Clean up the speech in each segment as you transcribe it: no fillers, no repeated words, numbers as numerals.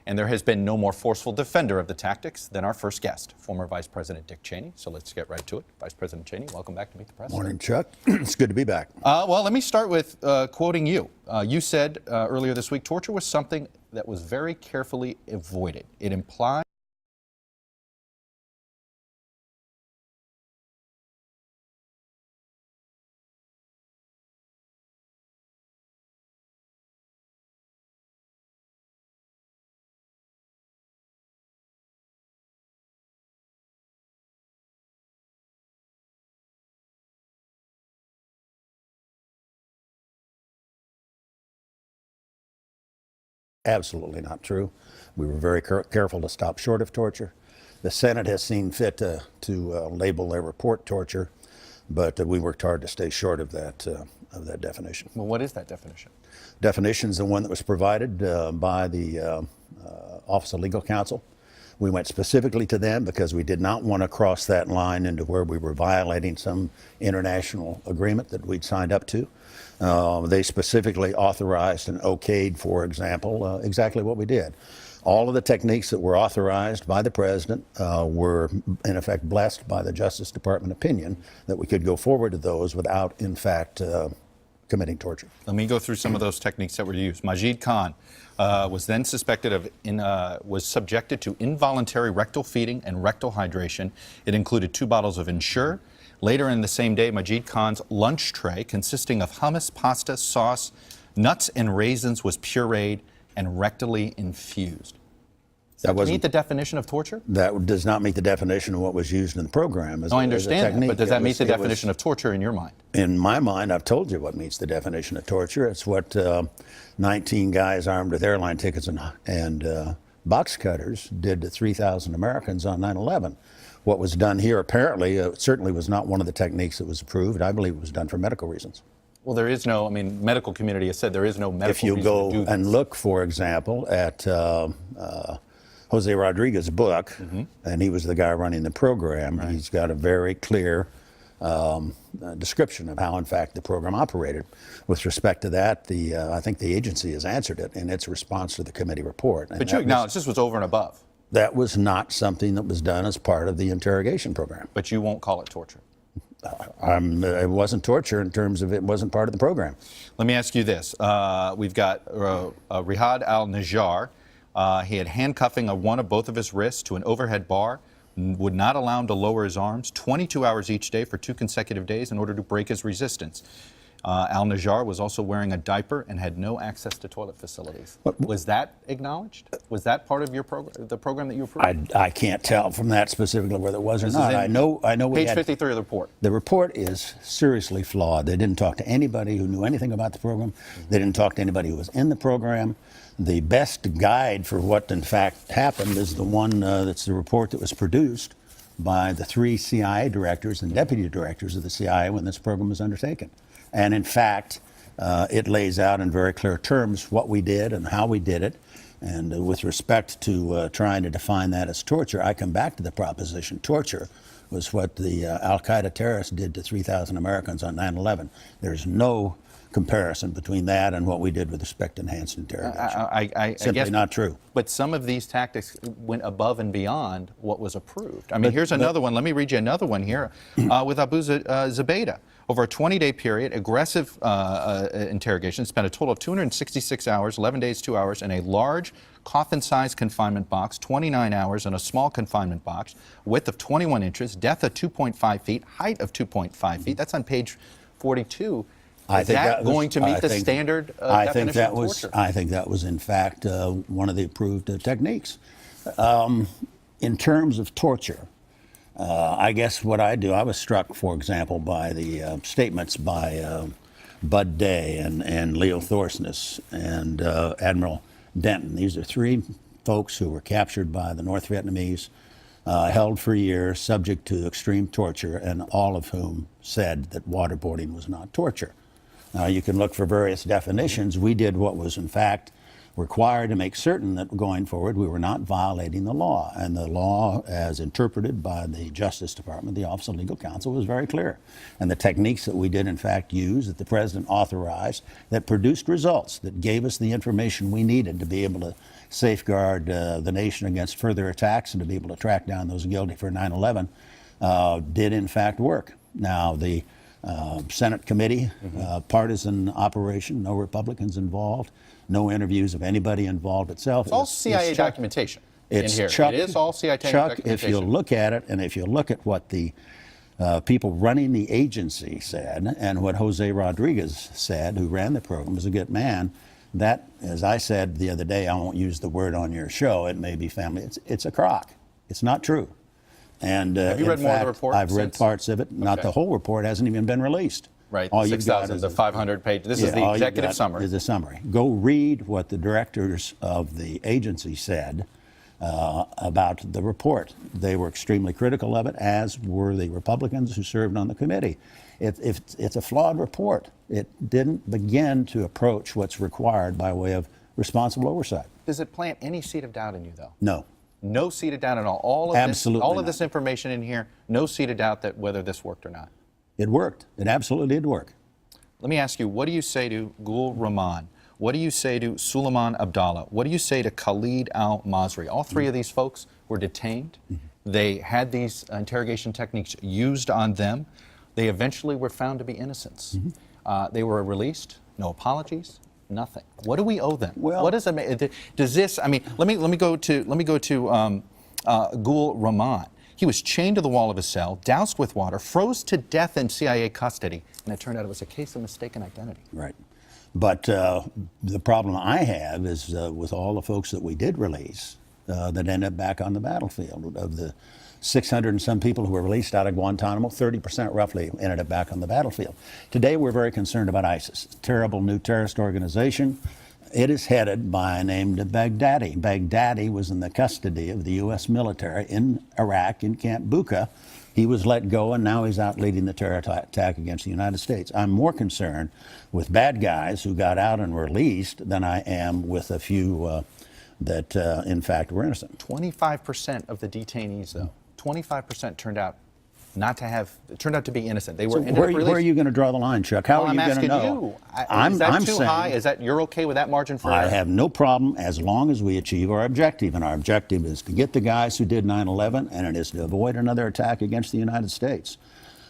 And there has been no more forceful defender of the tactics than our first guest, former Vice President Dick Cheney. So let's get right to it. Vice President Cheney, welcome back to Meet the Press. Morning, Chuck. It's good to be back. Well, let me start with quoting you. You said earlier this week, torture was something that was very carefully avoided. It implied Absolutely not true. We were very careful to stop short of torture. The Senate has seen fit to label their report torture, but we worked hard to stay short of that definition. Well, what is that definition? Definition is the one that was provided by the Office of Legal Counsel. We went specifically to them because we did not want to cross that line into where we were violating some international agreement that we'd signed up to. They specifically authorized and okayed, for example, exactly what we did. All of the techniques that were authorized by the president were, in effect, blessed by the Justice Department opinion that we could go forward to those without, in fact, committing torture. Let me go through some of those techniques that were used. Majid Khan was then suspected of was subjected to involuntary rectal feeding and rectal hydration. It included 2 bottles of Ensure. Later in the same day, Majid Khan's lunch tray, consisting of hummus, pasta, sauce, nuts, and raisins, was pureed and rectally infused. Does that meet the definition of torture? That does not meet the definition of what was used in the program. No, I understand that, but does that meet the definition of torture in your mind? In my mind, I've told you what meets the definition of torture. It's what 19 guys armed with airline tickets and box cutters did to 3,000 Americans on 9/11. What was done here apparently certainly was not one of the techniques that was approved. I believe it was done for medical reasons. Well, there is no, I mean, medical community has said there is no medical reason to do this. If you go and look, for example, at Jose Rodriguez's book, and he was the guy running the program, he's got a very clear description of how, in fact, the program operated. With respect to that, I think the agency has answered it in its response to the committee report. But you acknowledge this was over and above. That was not something that was done as part of the interrogation program. But you won't call it torture? It wasn't torture in terms of it wasn't part of the program. Let me ask you this. We've got Rihad al-Najjar. He had handcuffing of both of his wrists to an overhead bar, would not allow him to lower his arms, 22 hours each day for 2 consecutive days in order to break his resistance. Al-Najjar was also wearing a diaper and had no access to toilet facilities. Was that acknowledged? Was that part of your program, the program that you approved? I can't tell from that specifically whether it was or not. I know we had page 53 of the report. The report is seriously flawed. They didn't talk to anybody who knew anything about the program. They didn't talk to anybody who was in the program. The best guide for what in fact happened is the one that's the report that was produced by the 3 CIA directors and deputy directors of the CIA when this program was undertaken. And in fact, it lays out in very clear terms what we did and how we did it. And with respect to trying to define that as torture, I come back to the proposition torture was what the al-Qaeda terrorists did to 3,000 Americans on 9/11. There's no comparison between that and what we did with respect to enhanced interrogation. Simply not true. But some of these tactics went above and beyond what was approved. I mean, here's another one. Let me read you another one here with Abu Zubaydah. Over a 20-day period, aggressive interrogation, spent a total of 266 hours, 11 days, 2 hours, in a large coffin-sized confinement box, 29 hours in a small confinement box, width of 21 inches, depth of 2.5 feet, height of 2.5 feet. That's on page 42. Is that going to meet the standard definition of torture? I think that was, in fact, one of the approved techniques. In terms of torture, I guess what I do, I was struck, for example, by the statements by Bud Day and Leo Thorsness and Admiral Denton. These are 3 folks who were captured by the North Vietnamese, held for years, subject to extreme torture, and all of whom said that waterboarding was not torture. Now, you can look for various definitions. We did what was, in fact, required to make certain that going forward we were not violating the law. And the law, as interpreted by the Justice Department, the Office of Legal Counsel, was very clear. And the techniques that we did, in fact, use, that the President authorized, that produced results, that gave us the information we needed to be able to safeguard the nation against further attacks and to be able to track down those guilty for 9/11, did in fact work. Now, the Senate committee, partisan operation, no Republicans involved, no interviews of anybody involved itself. It's all CIA documentation in here. Chuck, it is all CIA Chuck, documentation. if you look at it, and if you look at what the people running the agency said, and what Jose Rodriguez said, who ran the program, was a good man, that, as I said the other day, I won't use the word on your show, it may be family, it's a crock. It's not true. And have you read more of the report? I've read parts of it. Not the whole report. Hasn't even been released. Right, all the you've got 6,000, is the 500-page. This is the executive summary. Is a summary. Go read what the directors of the agency said about the report. They were extremely critical of it, as were the Republicans who served on the committee. It's a flawed report. It didn't begin to approach what's required by way of responsible oversight. Does it plant any seed of doubt in you, though? No. No seed of doubt at all. All of this information in here, no seed of doubt that whether this worked or not. It worked. It absolutely did work. Let me ask you, what do you say to Gul Rahman? What do you say to Suleiman Abdallah? What do you say to Khalid al-Masri? All three of these folks were detained. They had these interrogation techniques used on them. They eventually were found to be innocents. They were released. No apologies. Nothing. What do we owe them? Well, what does this? I mean, let me go to Gul Rahman. He was chained to the wall of his cell, doused with water, froze to death in CIA custody, and it turned out it was a case of mistaken identity. Right. But the problem I have is with all the folks that we did release that ended up back on the battlefield. Of the 600 and some people who were released out of Guantanamo, 30% roughly ended up back on the battlefield. Today we're very concerned about ISIS, a terrible new terrorist organization. It is headed by a named Baghdadi. Baghdadi was in the custody of the U.S. military in Iraq, in Camp Bucca. He was let go, and now he's out leading the terror attack against the United States. I'm more concerned with bad guys who got out and were released than I am with a few that, in fact, were innocent. 25% of the detainees, though, 25% turned out to be innocent. They were where are you going to draw the line, Chuck? How are you going to know? Is that too high? Is that you're okay with that margin for error? I have no problem as long as we achieve our objective, and our objective is to get the guys who did 9/11, and it is to avoid another attack against the United States.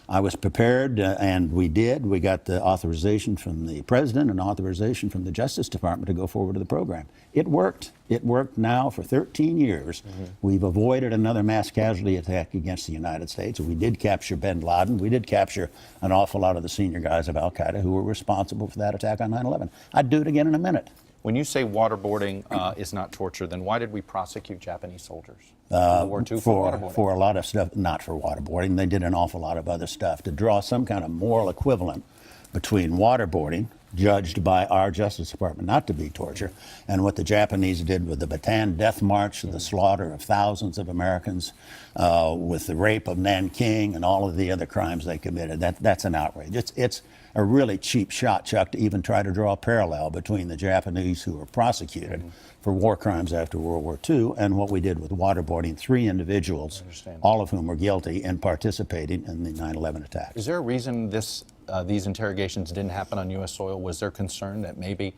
I was prepared, and we did. We got the authorization from the President and authorization from the Justice Department to go forward to the program. It worked. It worked now for 13 years. We've avoided another mass casualty attack against the United States. We did capture bin Laden. We did capture an awful lot of the senior guys of al-Qaeda who were responsible for that attack on 9/11. I'd do it again in a minute. When you say waterboarding is not torture, then why did we prosecute Japanese soldiers in World War II for waterboarding? For a lot of stuff, not for waterboarding. They did an awful lot of other stuff to draw some kind of moral equivalent between waterboarding, judged by our Justice Department not to be torture, and what the Japanese did with the Bataan Death March, the slaughter of thousands of Americans, with the rape of Nanking and all of the other crimes they committed. That's an outrage. It's a really cheap shot, Chuck, to even try to draw a parallel between the Japanese who were prosecuted for war crimes after World War II and what we did with waterboarding 3 individuals, all of whom were guilty in participating in the 9/11 attacks. Is there a reason these interrogations didn't happen on U.S. soil? Was there concern that maybe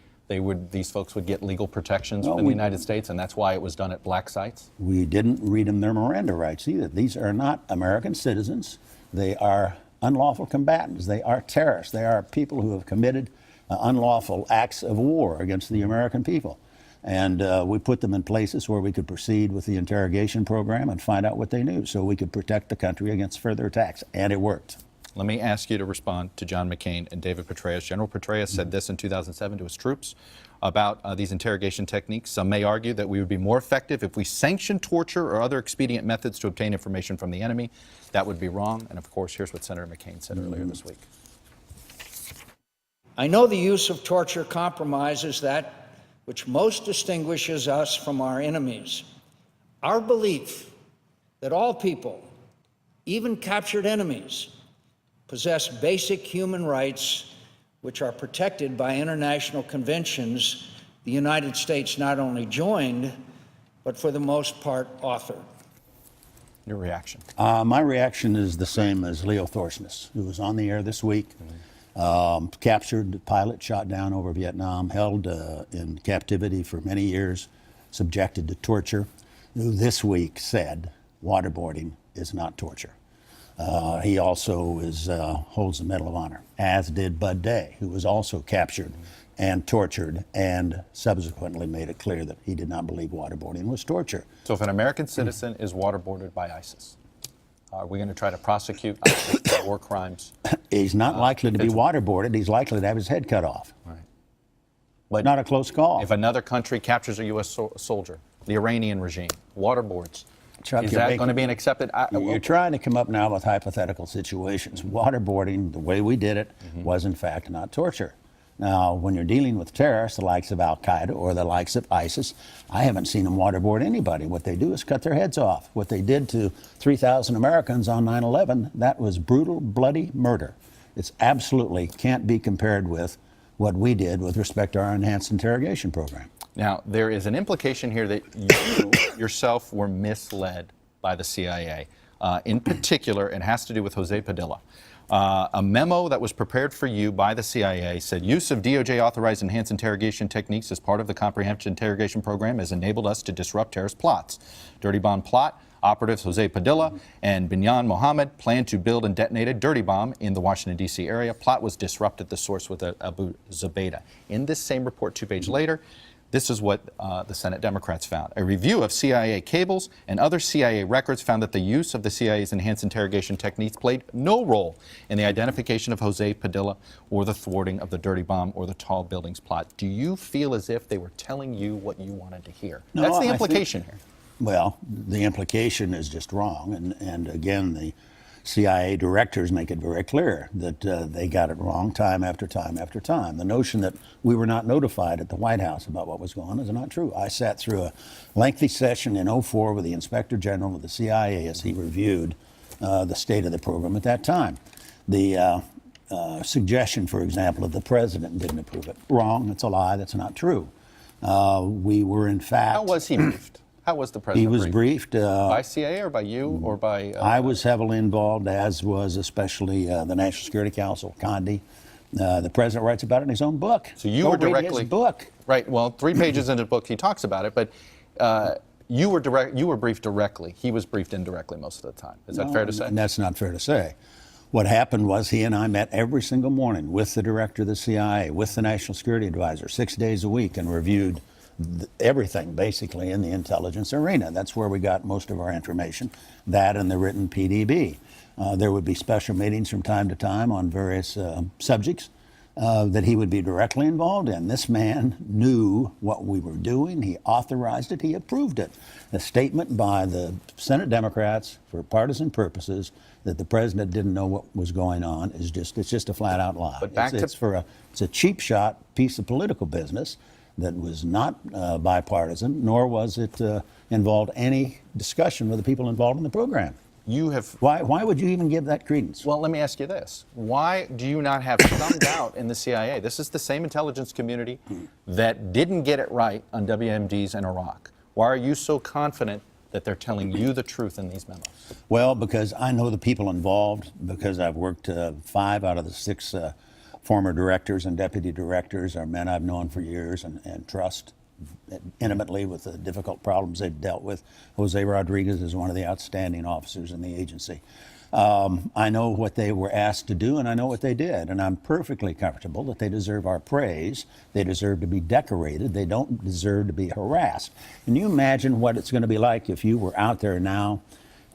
these folks would get legal protections from the United States, and that's why it was done at black sites? We didn't read them their Miranda rights either. These are not American citizens. They are unlawful combatants. They are terrorists. They are people who have committed unlawful acts of war against the American people. And we put them in places where we could proceed with the interrogation program and find out what they knew so we could protect the country against further attacks. And it worked. Let me ask you to respond to John McCain and David Petraeus. General Petraeus said this in 2007 to his troops about these interrogation techniques. Some may argue that we would be more effective if we sanctioned torture or other expedient methods to obtain information from the enemy. That would be wrong. And of course, here's what Senator McCain said earlier this week. I know the use of torture compromises that which most distinguishes us from our enemies. Our belief that all people, even captured enemies, possess basic human rights which are protected by international conventions the United States not only joined, but for the most part authored. Your reaction? My reaction is the same as Leo Thorsness, who was on the air this week, captured, pilot shot down over Vietnam, held in captivity for many years, subjected to torture, who this week said waterboarding is not torture. He also holds the Medal of Honor, as did Bud Day, who was also captured and tortured, and subsequently made it clear that he did not believe waterboarding was torture. So if an American citizen is waterboarded by ISIS, are we going to try to prosecute ISIS for war crimes? He's not likely to be waterboarded. He's likely to have his head cut off. Right. But not a close call. If another country captures a U.S. soldier, the Iranian regime, waterboards, Chuck, is that going to be an accepted? You're trying to come up now with hypothetical situations. Waterboarding, the way we did it, was in fact not torture. Now, when you're dealing with terrorists, the likes of Al-Qaeda or the likes of ISIS, I haven't seen them waterboard anybody. What they do is cut their heads off. What they did to 3,000 Americans on 9/11, that was brutal, bloody murder. It's absolutely can't be compared with what we did with respect to our enhanced interrogation program. Now, there is an implication here that you yourself were misled by the CIA. In particular, it has to do with Jose Padilla. A memo that was prepared for you by the CIA said use of DOJ-authorized enhanced interrogation techniques as part of the comprehensive interrogation program has enabled us to disrupt terrorist plots. Dirty bomb plot. Operatives Jose Padilla and Binyan Mohammed planned to build and detonate a dirty bomb in the Washington, D.C. area. Plot was disrupted. The source was Abu Zubaydah. In this same report, 2 pages later, this is what the Senate Democrats found. A review of CIA cables and other CIA records found that the use of the CIA's enhanced interrogation techniques played no role in the identification of Jose Padilla or the thwarting of the dirty bomb or the tall buildings plot. Do you feel as if they were telling you what you wanted to hear? No, that's the implication here. Well, the implication is just wrong. And again, the CIA directors make it very clear that they got it wrong time after time after time. The notion that we were not notified at the White House about what was going on is not true. I sat through a lengthy session in 2004 with the Inspector General of the CIA as he reviewed the state of the program at that time. The suggestion, for example, that the president didn't approve it. Wrong. That's a lie. That's not true. We were, in fact... How was he briefed? How was the president He was briefed by CIA or by you or by... I was heavily involved, as was especially the National Security Council, Condi. The president writes about it in his own book. So you Go were read directly... his book. Right. Well, 3 pages in the book he talks about it, but you were briefed directly. He was briefed indirectly most of the time. Is that fair to say? And that's not fair to say. What happened was he and I met every single morning with the director of the CIA, with the National Security Advisor, 6 days a week, and reviewed everything basically in the intelligence arena. That's where we got most of our information, that and the written PDB. There would be special meetings from time to time on various subjects that he would be directly involved in. This man knew what we were doing. He authorized it. He approved it. A statement by the Senate Democrats for partisan purposes that the president didn't know what was going on is just a flat out lie. But back it's a cheap shot piece of political business that was not bipartisan, nor was it involved any discussion with the people involved in the program. You have... Why would you even give that credence? Well, let me ask you this. Why do you not have some doubt in the CIA? This is the same intelligence community that didn't get it right on WMDs in Iraq. Why are you so confident that they're telling you the truth in these memos? Well, because I know the people involved, because I've worked 5 out of the 6 former directors and deputy directors are men I've known for years and trust intimately with the difficult problems they've dealt with. Jose Rodriguez is one of the outstanding officers in the agency. I know what they were asked to do, and I know what they did, and I'm perfectly comfortable that they deserve our praise. They deserve to be decorated. They don't deserve to be harassed. Can you imagine what it's going to be like if you were out there now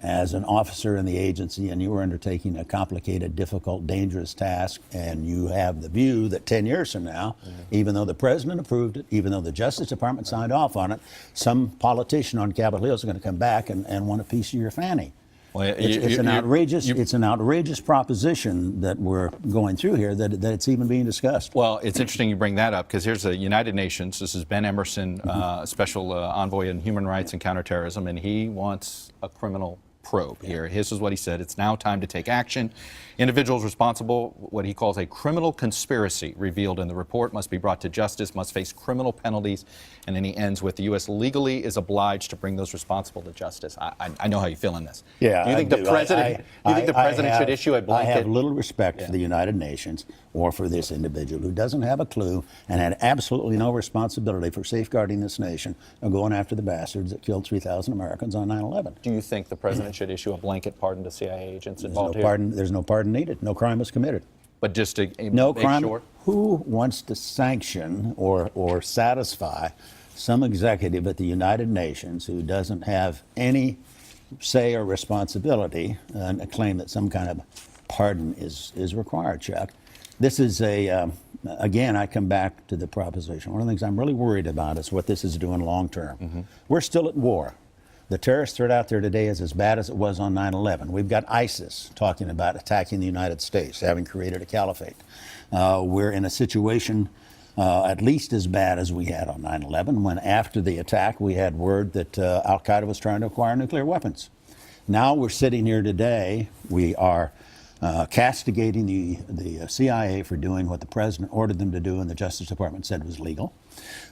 as an officer in the agency and you were undertaking a complicated, difficult, dangerous task, and you have the view that 10 years from now, even though the president approved it, even though the Justice Department signed off on it, some politician on Capitol Hill is going to come back and want a piece of your fanny. Well, it's an outrageous proposition that we're going through here, that it's even being discussed. Well, it's interesting you bring that up, because here's the United Nations. This is Ben Emerson, Special Envoy on Human Rights and Counterterrorism, and he wants a criminal probe here. This is what he said. It's now time to take action. Individuals responsible, what he calls a criminal conspiracy revealed in the report, must be brought to justice, must face criminal penalties. And then he ends with the U.S. legally is obliged to bring those responsible to justice. I know how you feel in this. Yeah, do you think I the do. president? Do you think the president should issue a blanket? I have little respect for the United Nations or for this individual who doesn't have a clue and had absolutely no responsibility for safeguarding this nation and going after the bastards that killed 3,000 Americans on 9/11. Do you think the president should issue a blanket pardon to CIA agents involved here? There's no pardon needed. No crime was committed. But just to No make crime. sure. Who wants to sanction or satisfy some executive at the United Nations who doesn't have any say or responsibility and claim that some kind of pardon is required, Chuck? This is again, I come back to the proposition. One of the things I'm really worried about is what this is doing long term. We're still at war. The terrorist threat out there today is as bad as it was on 9/11. We've got ISIS talking about attacking the United States, having created a caliphate. We're in a situation at least as bad as we had on 9/11, when after the attack we had word that al-Qaeda was trying to acquire nuclear weapons. Now we're sitting here today, we are castigating the CIA for doing what the president ordered them to do and the Justice Department said was legal.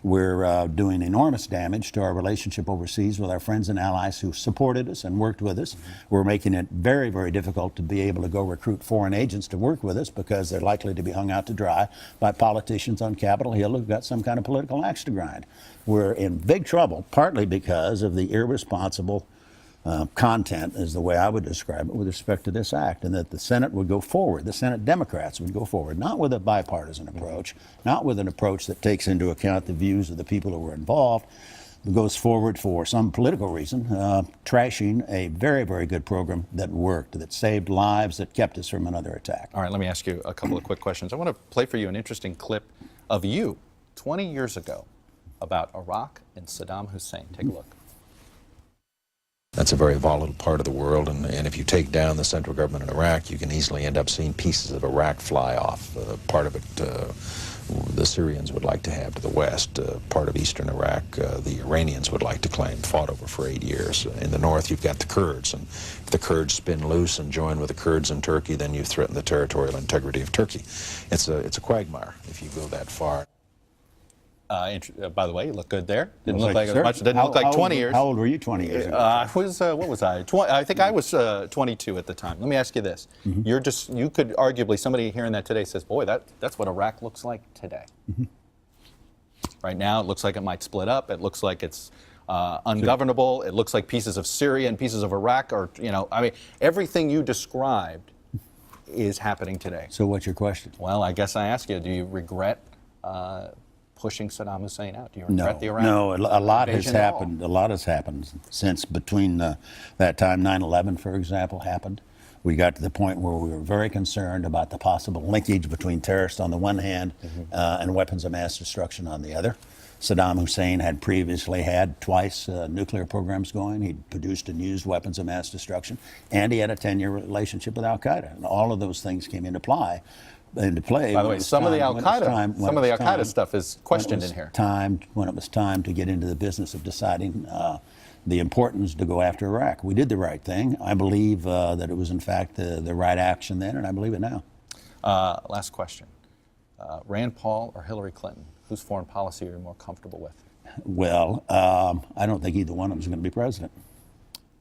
We're doing enormous damage to our relationship overseas with our friends and allies who supported us and worked with us. We're making it very, very difficult to be able to go recruit foreign agents to work with us because they're likely to be hung out to dry by politicians on Capitol Hill who've got some kind of political axe to grind. We're in big trouble, partly because of the irresponsible content, is the way I would describe it, with respect to this act, and that the Senate would go forward, the Senate Democrats would go forward, not with a bipartisan approach, not with an approach that takes into account the views of the people who were involved, but goes forward for some political reason, trashing a very, very good program that worked, that saved lives, that kept us from another attack. All right, let me ask you a couple of quick questions. I want to play for you an interesting clip of you 20 years ago about Iraq and Saddam Hussein. Take a look. That's a very volatile part of the world, and if you take down the central government in Iraq, you can easily end up seeing pieces of Iraq fly off. Part of it the Syrians would like to have to the west. Part of eastern Iraq the Iranians would like to claim, fought over for 8 years. In the north, you've got the Kurds, and if the Kurds spin loose and join with the Kurds in Turkey, then you've threatened the territorial integrity of Turkey. It's a quagmire if you go that far. By the way, you look good there. Didn't look like as much. Didn't look like 20 years. How old were you 20 years ago? I was, what was I? I think I was 22 at the time. Let me ask you this. You could arguably, somebody hearing that today says, boy, that's what Iraq looks like today. Right now, it looks like it might split up. It looks like it's ungovernable. It looks like pieces of Syria and pieces of Iraq are, I mean, everything you described is happening today. So what's your question? Well, I guess I ask you, do you regret pushing Saddam Hussein out? Do you regret the Iraq No, a lot has invasion at all? happened. A lot has happened since between that time 9/11, for example, happened. We got to the point where we were very concerned about the possible linkage between terrorists on the one hand and weapons of mass destruction on the other. Saddam Hussein had previously had twice nuclear programs going. He'd produced and used weapons of mass destruction, and he had a 10-year relationship with al-Qaeda. And all of those things came into play. By the way, some of the al-Qaeda stuff is questioned in here. When it was time to get into the business of deciding the importance to go after Iraq. We did the right thing. I believe that it was, in fact, the right action then, and I believe it now. Last question. Rand Paul or Hillary Clinton? Whose foreign policy are you more comfortable with? Well, I don't think either one of them is going to be president.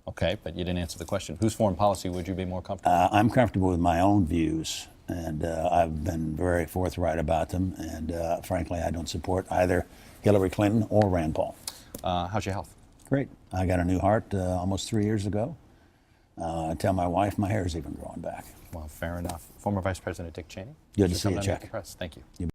Okay, but you didn't answer the question. Whose foreign policy would you be more comfortable with? I'm comfortable with my own views, and I've been very forthright about them, and frankly, I don't support either Hillary Clinton or Rand Paul. How's your health? Great. I got a new heart almost 3 years ago. I tell my wife my hair's even growing back. Well, fair enough. Former Vice President Dick Cheney. Good to see Coming you, on Chuck. Meet the Press. Thank you.